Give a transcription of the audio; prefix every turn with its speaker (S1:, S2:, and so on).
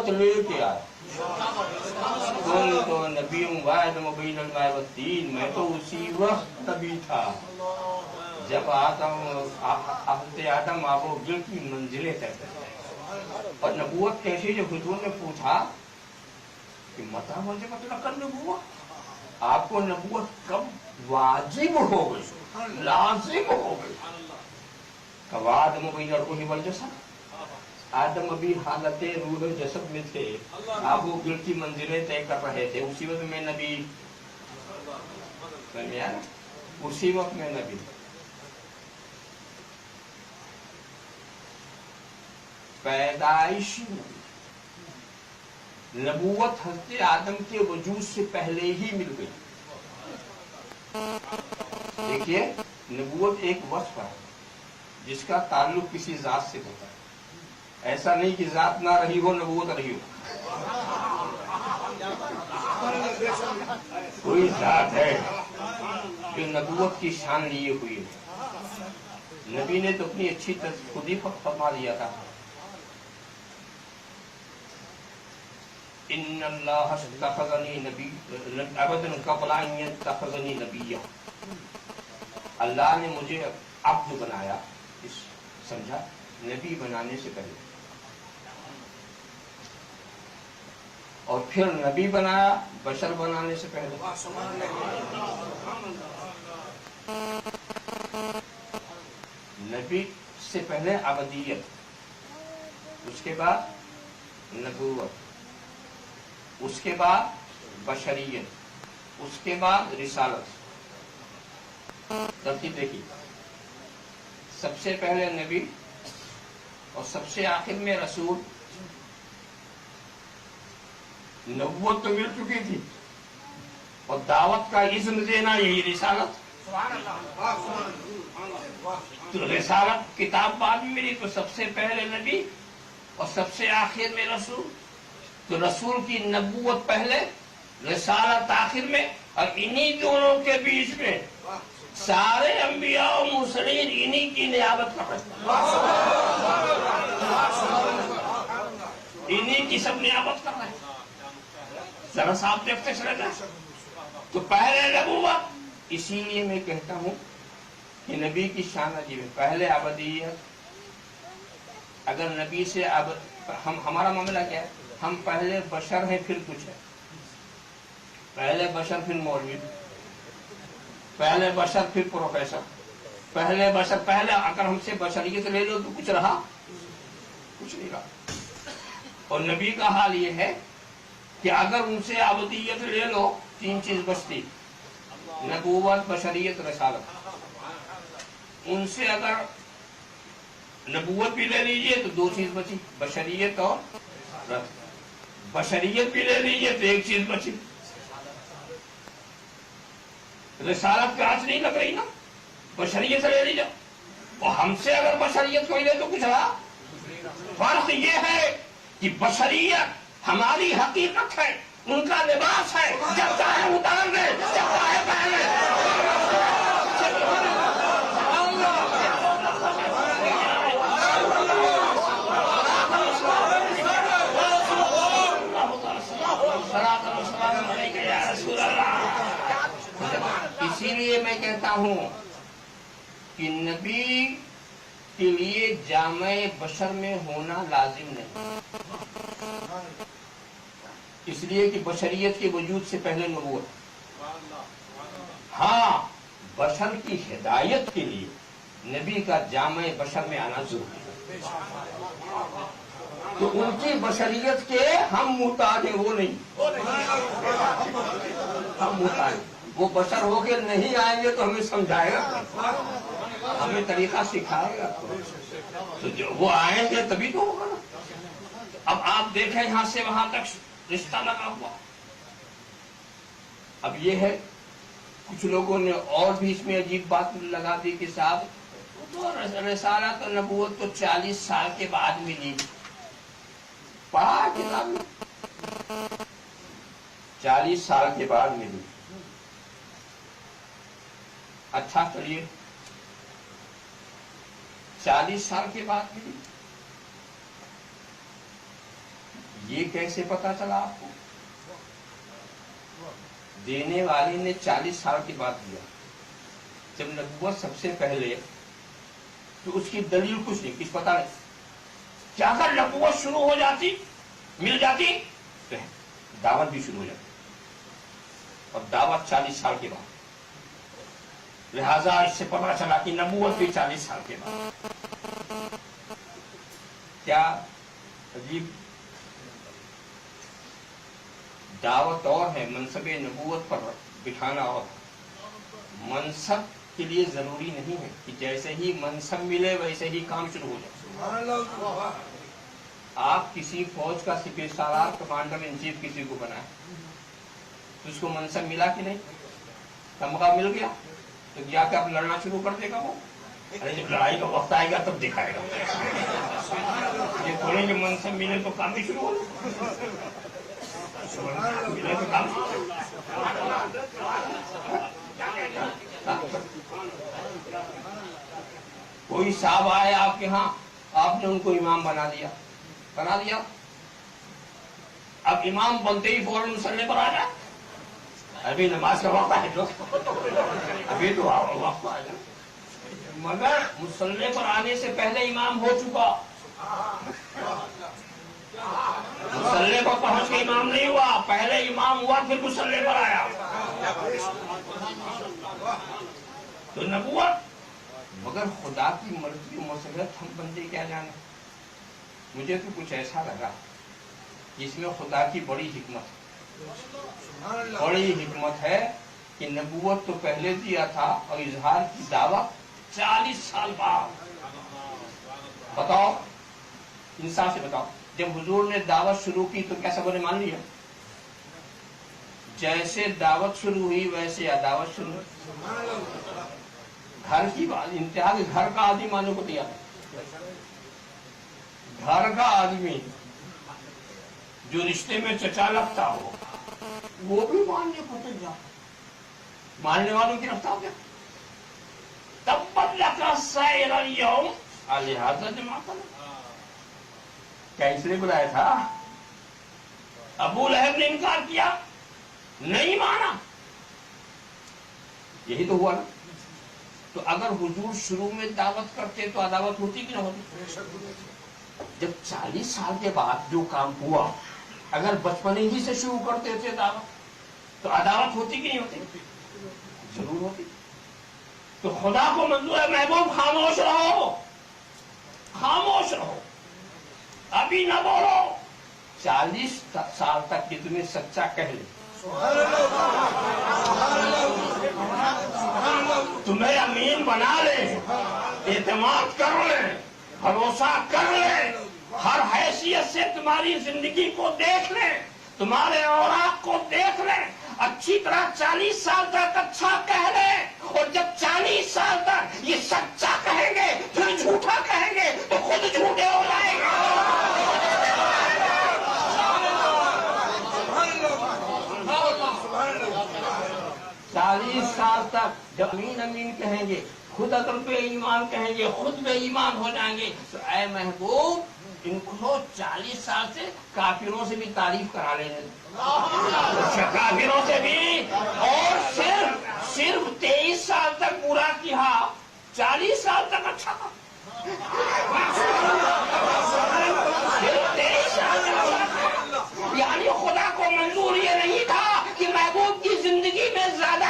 S1: नबूवत लेके आया। तो नबी मुबाइन, मैं तो उसी वक्त नबी था जब आदम आबोगिल की मंजिलें तय करते। और नबूवत कैसी, जब हुजूर ने पूछा कि मता मुझे मतलब नबूवत, आपको नबूवत कब वाजिब हो गई, लाजिम हो गई? आदम वल जसद, आदम अभी हालत रूह जसद में थे, आप वो गिल की मंजिलें तय कर रहे थे, उसी वक्त में नबी, उसी वक्त में नबी। पैदाइश नबूवत हज़रत आदम के वजूद से पहले ही मिल गई। देखिए, नबूवत एक वस्फ है जिसका ताल्लुक किसी जात से होता है। ऐसा नहीं कि जात ना रही हो नबूवत रही हो। कोई जात है जो नबूवत की शान लिए हुई है। नबी ने तो अपनी अच्छी तरह खुद ही फरमा दिया था, इन्नल्लाह इत्तखज़नी नबी अबदन क़ब्ल अन यत्तखज़नी नबिय्या। अल्लाह ने मुझे अब्द बनाया, इस समझा, नबी बनाने से पहले, और फिर नबी बनाया बशर बनाने से पहले। नबी से पहले अबदियत, उसके बाद नबूवत, उसके बाद बशरियत, उसके बाद रिसालत। तरतीब देखिए, सबसे पहले नबी और सबसे आखिर में रसूल। नबूवत तो मिल चुकी थी और दावत का इज़्न देना यही रिसालत। तो रिसालत किताब बाद में मिली, तो सबसे पहले नबी और सबसे आखिर में रसूल। तो रसूल की नबूवत पहले, रिसालत आखिर में, और इन्हीं दोनों के बीच में सारे अंबिया और मुरसलीन इन्हीं की नियाबत कर रहे हैं, इन्हीं की सब नियाबत कर रहे हैं। जरा साफ देखते चले जाए। तो पहले नबूवत, इसीलिए मैं कहता हूं कि नबी की शान अजीब है। पहले अबदियत। अगर नबी से अब हमारा मामला क्या है, हम पहले बशर हैं फिर कुछ है। पहले बशर फिर मौलवी, पहले बशर फिर प्रोफेसर, पहले बशर, पहले अगर हमसे बशरियत ले लो तो कुछ रहा, कुछ नहीं रहा। और नबी का हाल ये है कि अगर उनसे अबदियत ले लो, तीन चीज बचती, नबूवत, बशरियत, रिसालत। उनसे अगर नबूवत भी ले लीजिए तो दो चीज बची, बशरियत और रस। बशरियत भी ले लीजिए तो एक चीज बची, रिसालत का आज नहीं लग रही ना, बशरियत ले लीजिए। और हमसे अगर बशरियत कोई ले तो कुछ रहा। फर्क ये है कि बशरियत हमारी हकीकत है, उनका लिबास है, जब चाहे उतार दे, जब चाहे पहन ले। इसीलिए मैं कहता हूं कि नबी के लिए जामे बशर में होना लाजिम नहीं, इसलिए कि बशरियत के वजूद से पहले नबूवत। हाँ, बशर की हिदायत के लिए नबी का जामे बशर में आना जरूरी है। तो उनकी बशरियत के हम मुताज हैं, वो नहीं, हम मुताज। वो बशर होके नहीं आएंगे तो हमें समझाएगा, हमें तरीका सिखाएगा। तो जो वो आएंगे तभी तो होगा ना। अब आप देखें यहां से वहां तक रिश्ता लगा हुआ। अब ये है, कुछ लोगों ने और भी इसमें अजीब बात लगा दी कि साहब तो रिसालत और नबूवत तो 40 साल के बाद मिली। पढ़ा किताब में 40 साल के बाद मिली। अच्छा चलिए, 40 साल के बाद मिली, یہ کیسے پتا چلا آپ کو؟ دینے والے نے 40 سال کے بعد دیا. جب نبوت سب سے پہلے تو اس کی دلیل کچھ نہیں، کچھ پتا نہیں. کیا اگر نبوت شروع ہو جاتی، مل جاتی، تو دعوت بھی شروع ہو جاتی، اور دعوت 40 سال کے بعد. لہذا اس سے پتا چلا کہ نبوت بھی 40 سال کے بعد. کیا عجیب! دعوت اور ہے، منصب نبوت پر بٹھانا اور. منصب کے لیے ضروری نہیں ہے کہ جیسے ہی منصب ملے ویسے ہی کام شروع ہو جائے. آپ کسی فوج کا سپہ سالار، کمانڈر ان چیف کسی کو بنائے تو اس کو منصب ملا کہ نہیں؟ تمغہ مل گیا تو جا کے آپ لڑنا شروع کر دے گا وہ. ارے جب لڑائی کا وقت آئے گا تب دکھائے گا. یہ تھوڑے کہ منصب ملے تو کام بھی شروع ہو ملے تو کام. کوئی صاحب آئے آپ کے ہاں، آپ نے ان کو امام بنا دیا. اب امام بنتے ہی فوراً مسلح پر آ جائے. ابھی نماز کا وقت ہے، ابھی تو وقت آئے گا. مگر مسلح پر آنے سے پہلے امام ہو چکا. مسلح پر پہنچ کے امام نہیں ہوا، پہلے امام ہوا پھر مسلح پر آیا. تو نبوت. مگر خدا کی مرضی و مسلحت ہم بندے کیا جانے. مجھے تو کچھ ایسا لگا جس میں خدا کی بڑی حکمت ہے کہ نبوت تو پہلے دیا تھا اور اظہار کی دعوت 40 سال بعد. بتاؤ، انصاف سے بتاؤ، جب حضور نے دعوت شروع کی تو کیا سب نے مان لیا؟ جیسے دعوت شروع ہوئی ویسے عداوت شروع ہوئی. گھر کی بات انتہا، گھر کا آدمی ماننے کو تیار ہے. گھر کا آدمی جو رشتے میں چچا لگتا ہو وہ بھی ماننے کو تیار. ماننے والوں کی رفتار کیا؟ تبت لک سائر اليوم لہذا جماعتنا. کیا اس لیے بلایا تھا؟ ابو لہب نے انکار کیا، نہیں مانا، یہی تو ہوا نا. تو اگر حضور شروع میں دعوت کرتے تو عداوت ہوتی کہ نہ ہوتی؟ جب 40 سال کے بعد جو کام ہوا، اگر بچپن ہی سے شروع کرتے تھے دعوت تو عداوت ہوتی کہ نہیں ہوتی؟ ضرور ہوتی. تو خدا کو منظور ہے محبوب خاموش رہو، خاموش رہو، ابھی نہ بولو. 40 سال تک کہ تمہیں سچا کہہ لے، تمہیں امین بنا لے، اعتماد کر لے، بھروسہ کر لے، ہر حیثیت سے تمہاری زندگی کو دیکھ لے، تمہارے اوراق کو دیکھ لے، اچھی طرح 40 سال تک اچھا کہہ لے. اور جب 40 سال تک یہ سچا کہیں گے پھر جھوٹا کہیں گے تو خود جھوٹے ہو جائیں گے. 40 سال تک جب امین امین کہیں گے، خود اگر بے ایمان کہیں گے، خود بے ایمان ہو جائیں گے. تو اے محبوب ان کو 40 سال سے کافروں سے بھی تعریف کرا لینے، کافروں سے بھی. اور صرف 23 سال تک برا کیا، 40 سال تک اچھا تھا. یعنی خدا کو منظور یہ نہیں تھا کہ محبوب کی زندگی میں زیادہ